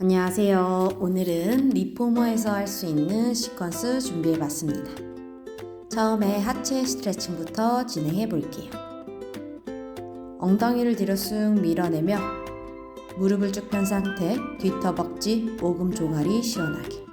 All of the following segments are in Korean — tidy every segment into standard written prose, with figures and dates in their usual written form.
안녕하세요. 오늘은 리포머에서 할 수 있는 시퀀스 준비해 봤습니다. 처음에 하체 스트레칭부터 진행해 볼게요. 엉덩이를 뒤로 쑥 밀어내며 무릎을 쭉 편 상태, 뒤터벅지, 오금 종아리 시원하게,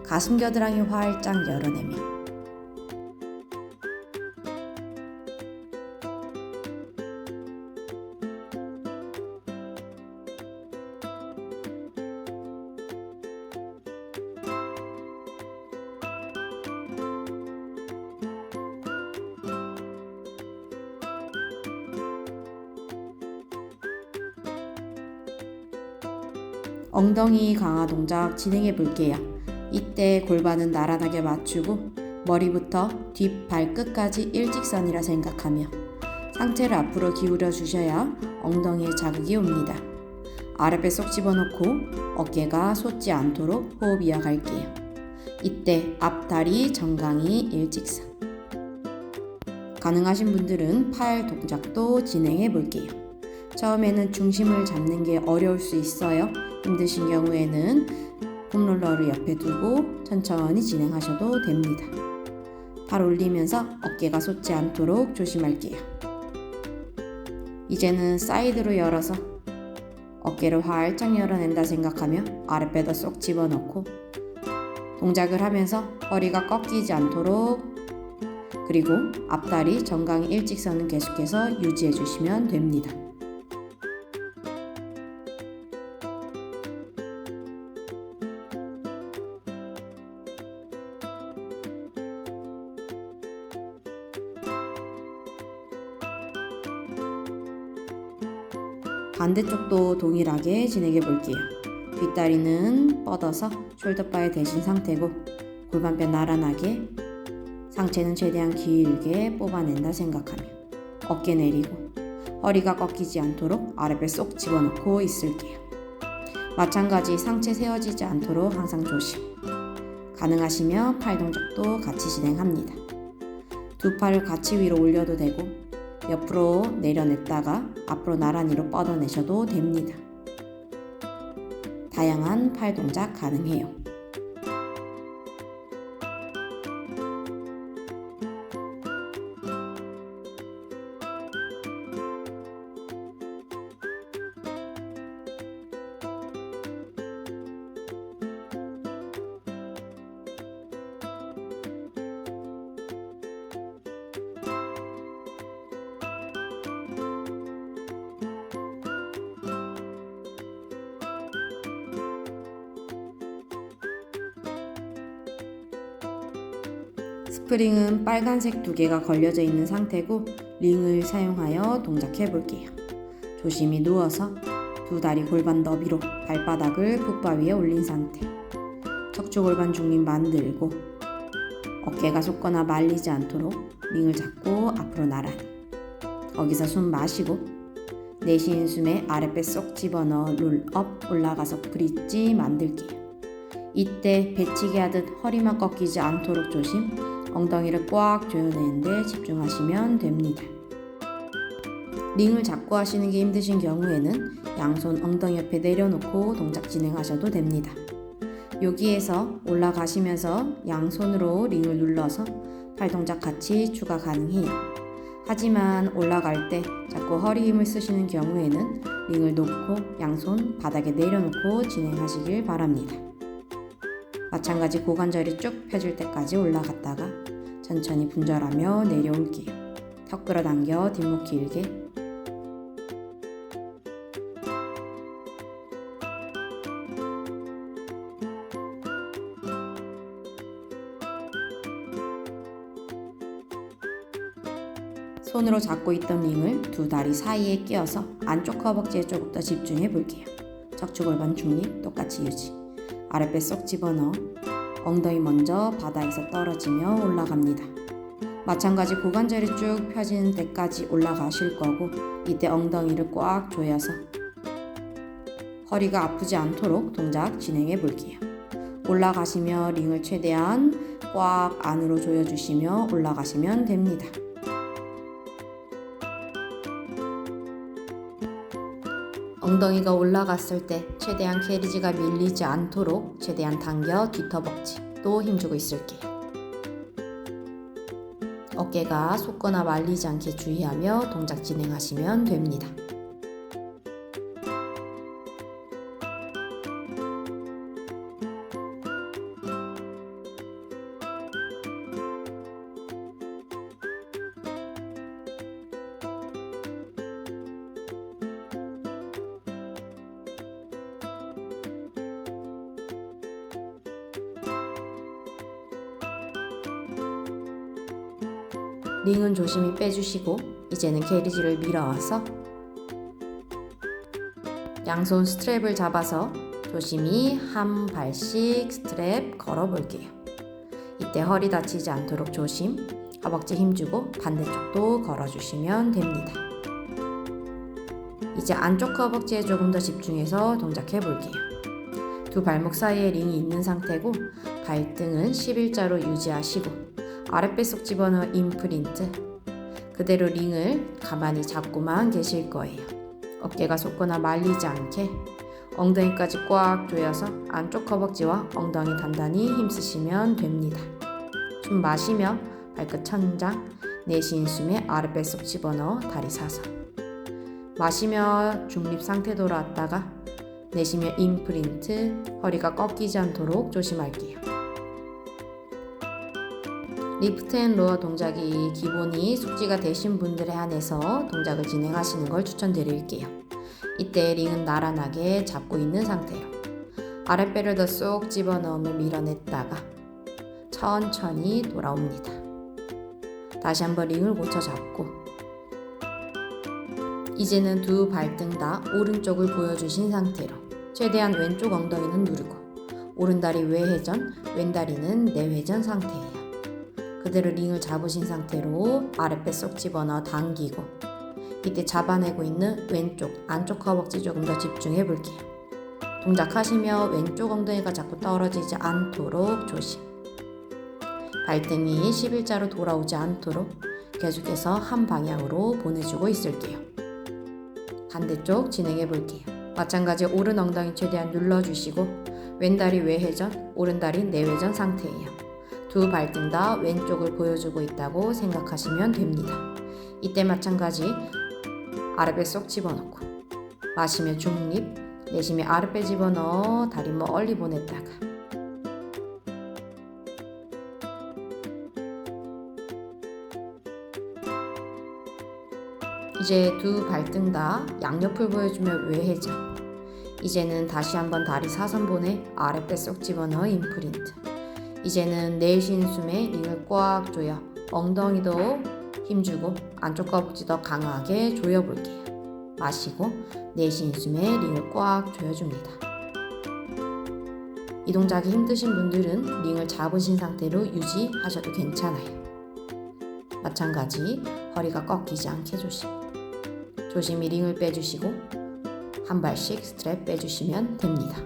가슴 겨드랑이 활짝 열어내며 엉덩이 강화 동작 진행해 볼게요. 이때 골반은 나란하게 맞추고 머리부터 뒷발끝까지 일직선이라 생각하며 상체를 앞으로 기울여 주셔야 엉덩이에 자극이 옵니다. 아랫배 쏙 집어넣고 어깨가 솟지 않도록 호흡 이어갈게요. 이때 앞다리 정강이 일직선. 가능하신 분들은 팔 동작도 진행해 볼게요. 처음에는 중심을 잡는 게 어려울 수 있어요. 힘드신 경우에는 폼롤러를 옆에 두고 천천히 진행하셔도 됩니다. 발 올리면서 어깨가 솟지 않도록 조심할게요. 이제는 사이드로 열어서 어깨를 활짝 열어낸다 생각하며 아랫배도 쏙 집어넣고 동작을 하면서 허리가 꺾이지 않도록, 그리고 앞다리 정강이 일직선은 계속해서 유지해 주시면 됩니다. 반대쪽도 동일하게 진행해 볼게요. 뒷다리는 뻗어서 숄더바에 대신 상태고 골반뼈 나란하게, 상체는 최대한 길게 뽑아낸다 생각하며 어깨 내리고 허리가 꺾이지 않도록 아랫배 쏙 집어넣고 있을게요. 마찬가지 상체 세워지지 않도록 항상 조심. 가능하시면 팔 동작도 같이 진행합니다. 두 팔을 같이 위로 올려도 되고 옆으로 내려냈다가 앞으로 나란히로 뻗어내셔도 됩니다. 다양한 팔 동작 가능해요. 스프링은 빨간색 2개가 걸려져 있는 상태고 링을 사용하여 동작해 볼게요. 조심히 누워서 두 다리 골반 너비로 발바닥을 풋바 위에 올린 상태, 척추 골반 중립 만들고 어깨가 솟거나 말리지 않도록 링을 잡고 앞으로 나란히, 거기서 숨 마시고 내쉬는 숨에 아랫배 쏙 집어넣어 롤업 올라가서 브릿지 만들게요. 이때 배치기 하듯 허리만 꺾이지 않도록 조심, 엉덩이를 꽉 조여내는데 집중하시면 됩니다. 링을 잡고 하시는 게 힘드신 경우에는 양손 엉덩이 옆에 내려놓고 동작 진행하셔도 됩니다. 여기에서 올라가시면서 양손으로 링을 눌러서 팔 동작 같이 추가 가능해요. 하지만 올라갈 때 자꾸 허리 힘을 쓰시는 경우에는 링을 놓고 양손 바닥에 내려놓고 진행하시길 바랍니다. 마찬가지 고관절이 쭉 펴질 때까지 올라갔다가 천천히 분절하며 내려올게요. 턱 끌어당겨 뒷목 길게. 손으로 잡고 있던 링을 두 다리 사이에 끼워서 안쪽 허벅지에 조금 더 집중해 볼게요. 척추 골반 중립 똑같이 유지. 아랫배 쏙 집어넣어 엉덩이 먼저 바닥에서 떨어지며 올라갑니다. 마찬가지 고관절이 쭉 펴지는 데까지 올라가실 거고 이때 엉덩이를 꽉 조여서 허리가 아프지 않도록 동작 진행해 볼게요. 올라가시며 링을 최대한 꽉 안으로 조여주시며 올라가시면 됩니다. 엉덩이가 올라갔을 때 최대한 캐리지가 밀리지 않도록 최대한 당겨 뒤터벅지 또 힘주고 있을게요. 어깨가 솟거나 말리지 않게 주의하며 동작 진행하시면 됩니다. 링은 조심히 빼주시고 이제는 캐리지를 밀어와서 양손 스트랩을 잡아서 조심히 한 발씩 스트랩 걸어볼게요. 이때 허리 다치지 않도록 조심, 허벅지 힘주고 반대쪽도 걸어주시면 됩니다. 이제 안쪽 허벅지에 조금 더 집중해서 동작해볼게요. 두 발목 사이에 링이 있는 상태고 발등은 11자로 유지하시고 아랫배속 집어넣어 임프린트. 그대로 링을 가만히 잡고만 계실 거예요. 어깨가 솟거나 말리지 않게 엉덩이까지 꽉 조여서 안쪽 허벅지와 엉덩이 단단히 힘쓰시면 됩니다. 숨 마시며 발끝 천장, 내쉬는 숨에 아랫배속 집어넣어 다리 사선. 마시며 중립 상태 돌아왔다가 내쉬며 임프린트, 허리가 꺾이지 않도록 조심할게요. 리프트 앤 로어 동작이 기본이 숙지가 되신 분들에 한해서 동작을 진행하시는 걸 추천드릴게요. 이때 링은 나란하게 잡고 있는 상태로 아랫배를 더 쏙 집어넣으며 밀어냈다가 천천히 돌아옵니다. 다시 한번 링을 고쳐 잡고 이제는 두 발등 다 오른쪽을 보여주신 상태로 최대한 왼쪽 엉덩이는 누르고 오른다리 외회전, 왼다리는 내회전 상태예요. 그대로 링을 잡으신 상태로 아랫배 쏙 집어넣어 당기고 이때 잡아내고 있는 왼쪽 안쪽 허벅지 조금 더 집중해 볼게요. 동작하시며 왼쪽 엉덩이가 자꾸 떨어지지 않도록 조심. 발등이 11자로 돌아오지 않도록 계속해서 한 방향으로 보내주고 있을게요. 반대쪽 진행해 볼게요. 마찬가지 오른 엉덩이 최대한 눌러주시고 왼다리 외회전, 오른다리 내회전 상태예요. 두 발등 다 왼쪽을 보여주고 있다고 생각하시면 됩니다. 이때 마찬가지 아랫배 쏙 집어넣고 마시며 중립, 내쉬며 아랫배 집어넣어 다리 멀리 보냈다가 이제 두 발등 다 양옆을 보여주며 외회전. 이제는 다시 한번 다리 사선 보내 아랫배 쏙 집어넣어 임프린트. 이제는 내쉬는 숨에 링을 꽉 조여 엉덩이도 힘주고 안쪽 허벅지 더 강하게 조여볼게요. 마시고 내쉬는 숨에 링을 꽉 조여줍니다. 이 동작이 힘드신 분들은 링을 잡으신 상태로 유지하셔도 괜찮아요. 마찬가지 허리가 꺾이지 않게 조심. 조심히 링을 빼주시고 한 발씩 스트랩 빼주시면 됩니다.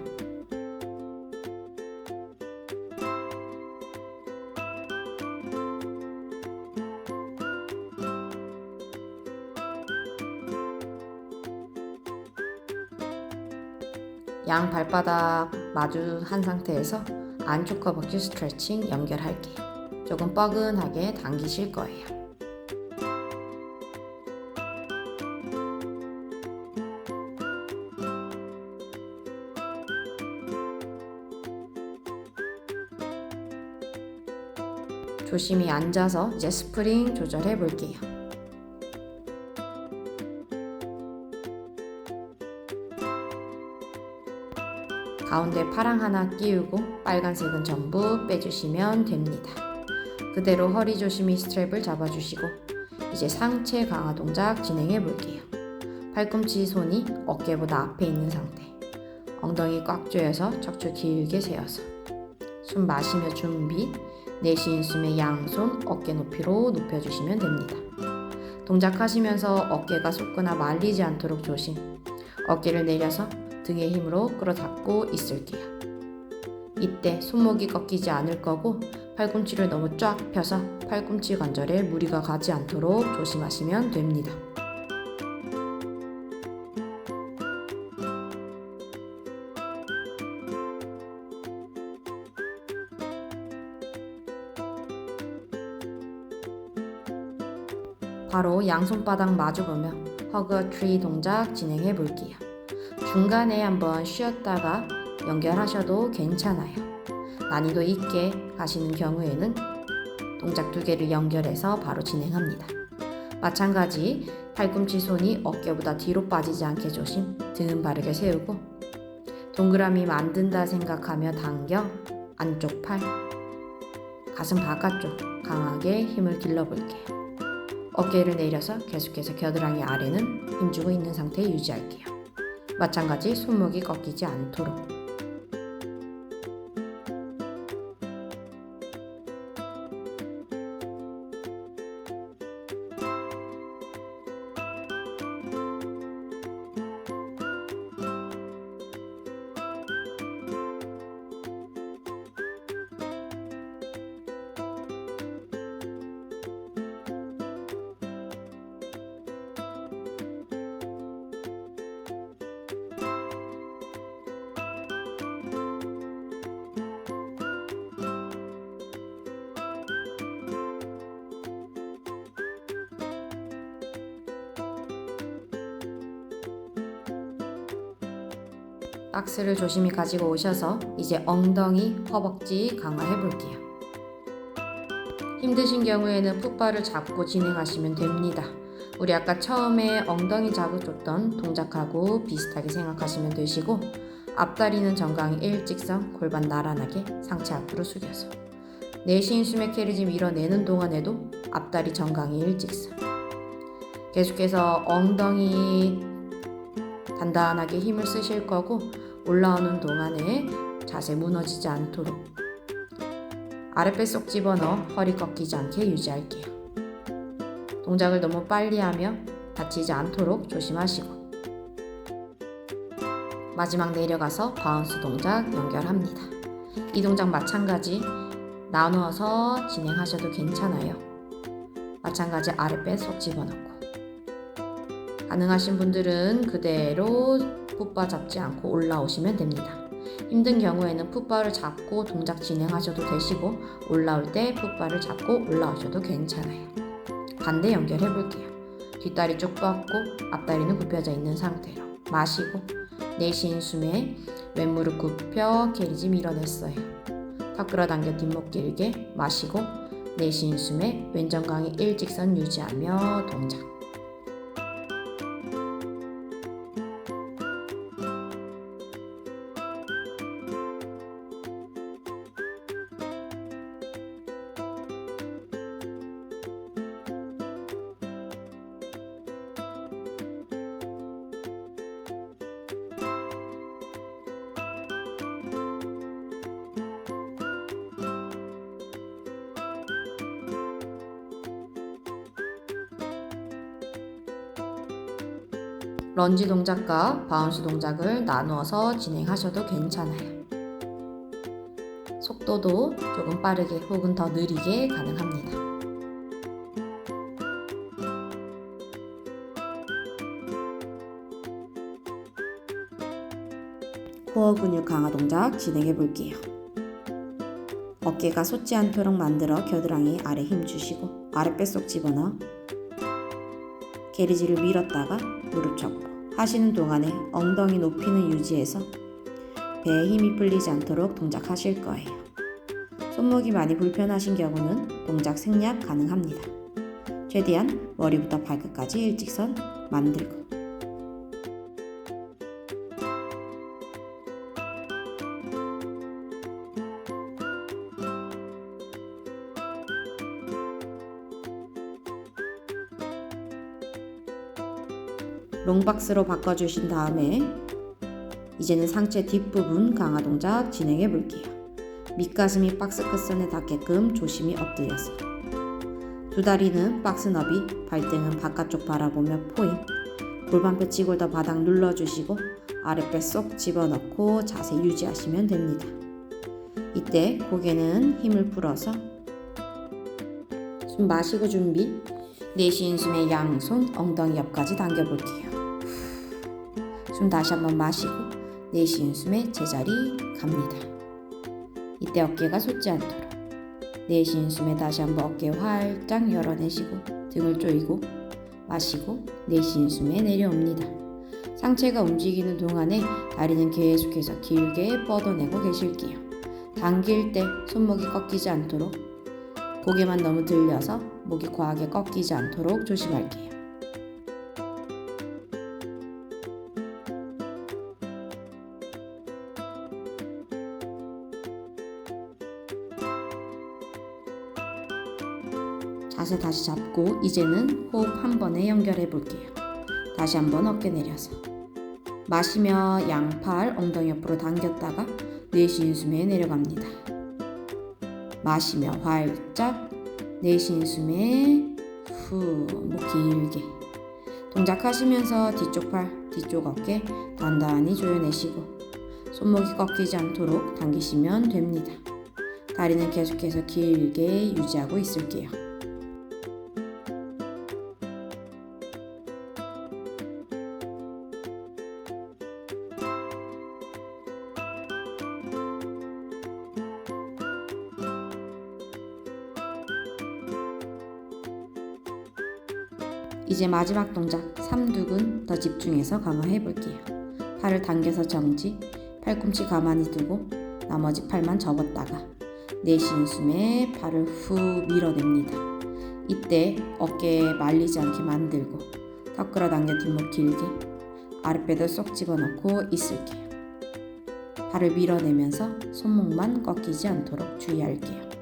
양 발바닥 마주한 상태에서 안쪽 허벅지 스트레칭 연결할게요. 조금 뻐근하게 당기실 거예요. 조심히 앉아서 이제 스프링 조절해 볼게요. 가운데 파랑 하나 끼우고 빨간색은 전부 빼주시면 됩니다. 그대로 허리 조심히 스트랩을 잡아주시고 이제 상체 강화 동작 진행해 볼게요. 팔꿈치 손이 어깨보다 앞에 있는 상태. 엉덩이 꽉 조여서 척추 길게 세워서 숨 마시며 준비. 내쉬는 숨에 양손 어깨 높이로 높여주시면 됩니다. 동작하시면서 어깨가 솟거나 말리지 않도록 조심. 어깨를 내려서 등의 힘으로 끌어잡고 있을게요. 이때 손목이 꺾이지 않을 거고 팔꿈치를 너무 쫙 펴서 팔꿈치 관절에 무리가 가지 않도록 조심하시면 됩니다. 바로 양손바닥 마주보며 허그 a tree 동작 진행해 볼게요. 중간에 한번 쉬었다가 연결하셔도 괜찮아요. 난이도 있게 가시는 경우에는 동작 2개를 연결해서 바로 진행합니다. 마찬가지 팔꿈치 손이 어깨보다 뒤로 빠지지 않게 조심, 등은 바르게 세우고 동그라미 만든다 생각하며 당겨 안쪽 팔, 가슴 바깥쪽 강하게 힘을 길러볼게요. 어깨를 내려서 계속해서 겨드랑이 아래는 힘주고 있는 상태 유지할게요. 마찬가지 손목이 꺾이지 않도록. 박스를 조심히 가지고 오셔서 이제 엉덩이, 허벅지 강화해 볼게요. 힘드신 경우에는 풋바를 잡고 진행하시면 됩니다. 우리 아까 처음에 엉덩이 자극 줬던 동작하고 비슷하게 생각하시면 되시고, 앞다리는 정강이 일직선, 골반 나란하게 상체 앞으로 숙여서 내쉬는 숨에 캐리지 밀어내는 동안에도 앞다리 정강이 일직선. 계속해서 엉덩이 단단하게 힘을 쓰실 거고, 올라오는 동안에 자세 무너지지 않도록 아랫배 쏙 집어넣어 허리 꺾이지 않게 유지할게요. 동작을 너무 빨리 하며 다치지 않도록 조심하시고, 마지막 내려가서 바운스 동작 연결합니다. 이 동작 마찬가지 나누어서 진행하셔도 괜찮아요. 마찬가지 아랫배 쏙 집어넣고, 가능하신 분들은 그대로 풋바 잡지 않고 올라오시면 됩니다. 힘든 경우에는 풋바를 잡고 동작 진행하셔도 되시고, 올라올 때 풋바를 잡고 올라오셔도 괜찮아요. 반대 연결해 볼게요. 뒷다리 쭉 뻗고 앞다리는 굽혀져 있는 상태로 마시고, 내쉬는 숨에 왼무릎 굽혀 캐리지 밀어냈어요. 턱 끌어당겨 뒷목 길게 마시고, 내쉬는 숨에 왼정강이 일직선 유지하며 동작. 런지 동작과 바운스 동작을 나누어서 진행하셔도 괜찮아요. 속도도 조금 빠르게 혹은 더 느리게 가능합니다. 코어 근육 강화 동작 진행해 볼게요. 어깨가 솟지 않도록 만들어 겨드랑이 아래 힘 주시고, 아랫배 쏙 집어넣어 게리지를 밀었다가 무릎 접고 하시는 동안에 엉덩이 높이는 유지해서 배에 힘이 풀리지 않도록 동작하실 거예요. 손목이 많이 불편하신 경우는 동작 생략 가능합니다. 최대한 머리부터 발끝까지 일직선 만들고, 롱박스로 바꿔주신 다음에 이제는 상체 뒷부분 강화 동작 진행해 볼게요. 밑가슴이 박스 끝선에 닿게끔 조심히 엎드려서 두 다리는 박스 너비, 발등은 바깥쪽 바라보며 포인, 골반뼈 치골더 바닥 눌러주시고 아랫배 쏙 집어넣고 자세 유지하시면 됩니다. 이때 고개는 힘을 풀어서 숨 마시고 준비. 내쉬는 숨에 양손 엉덩이 옆까지 당겨볼게요. 숨 다시 한번 마시고 내쉬는 숨에 제자리 갑니다. 이때 어깨가 솟지 않도록 내쉬는 숨에 다시 한번 어깨 활짝 열어내시고 등을 조이고 마시고 내쉬는 숨에 내려옵니다. 상체가 움직이는 동안에 다리는 계속해서 길게 뻗어내고 계실게요. 당길 때 손목이 꺾이지 않도록, 고개만 너무 들려서 목이 과하게 꺾이지 않도록 조심할게요. 자세 다시 잡고 이제는 호흡 한 번에 연결해 볼게요. 다시 한번 어깨 내려서 마시며 양팔 엉덩이 옆으로 당겼다가 내쉬는 숨에 내려갑니다. 마시며 활짝, 내쉬는 숨에 후, 목 길게. 동작하시면서 뒤쪽 팔, 뒤쪽 어깨 단단히 조여내시고 손목이 꺾이지 않도록 당기시면 됩니다. 다리는 계속해서 길게 유지하고 있을게요. 이제 마지막 동작 삼두근 더 집중해서 강화해 볼게요. 팔을 당겨서 정지, 팔꿈치 가만히 두고 나머지 팔만 접었다가 내쉬는 숨에 팔을 후 밀어냅니다. 이때 어깨에 말리지 않게 만들고 턱 끌어당겨 뒷목 길게, 아랫배도 쏙 집어넣고 있을게요. 팔을 밀어내면서 손목만 꺾이지 않도록 주의할게요.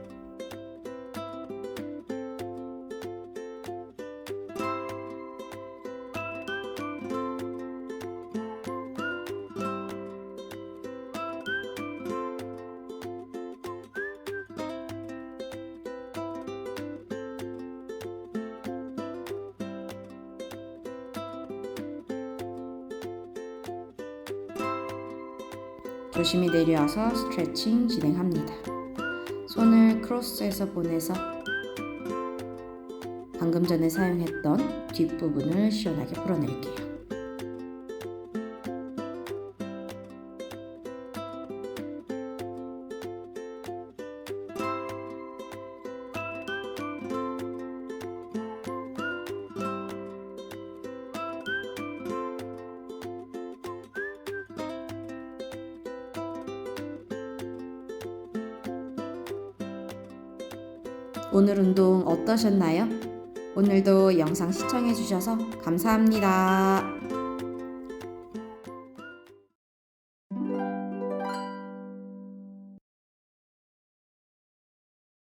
조심히 내려와서 스트레칭 진행합니다. 손을 크로스해서 보내서 방금 전에 사용했던 뒷부분을 시원하게 풀어낼게요. 오늘 운동 어떠셨나요? 오늘도 영상 시청해주셔서 감사합니다.